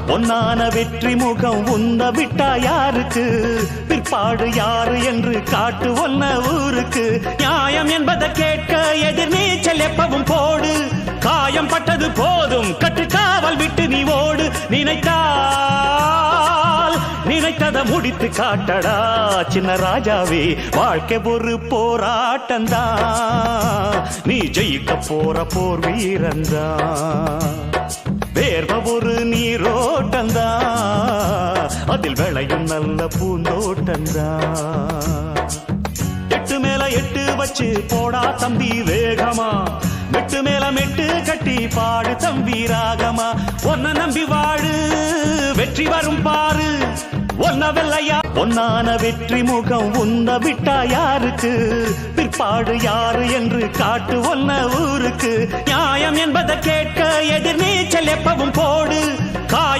பொன்னான வெற்றி முகம் உந்த விட்டா யாருக்கு பிற்பாடு யாரு என்று காட்டு ஒன்ன ஊருக்கு நியாயம் என்பதை கேட்க எதிர் நீச்சல் எப்பவும் போடு காயம் பட்டது போதும் கட்டுக்காவல் விட்டு நீ ஓடு நினைத்ததை முடித்து காட்டடா சின்ன ராஜாவே வாழ்க்கை ஒரு போராட்டந்தா நீ ஜெயிக்க போற போர் வீரந்தா வேர்வ ஒரு நீரோட்டந்தா அதில் விளையும் நல்ல பூந்தோட்டந்தா எட்டு மேல எட்டு வச்சு போடா தம்பி வேகமா மெட்டு மேல மெட்டு கட்டி பாடு தம்பி ராகமா ஒன்ன நம்பி வாழு வெற்றி வரும் பாரு ஒன்ன வெள்ளையா பொன்னான வெற்றி முகம் உந்த விட்டா யாருக்கு பிற்பாடு யாரு என்று காட்டு ஒன்ன ஊருக்கு நியாயம் என்பதை கேட்க எதிர் நீச்சல் எப்பவும் போடு காயம்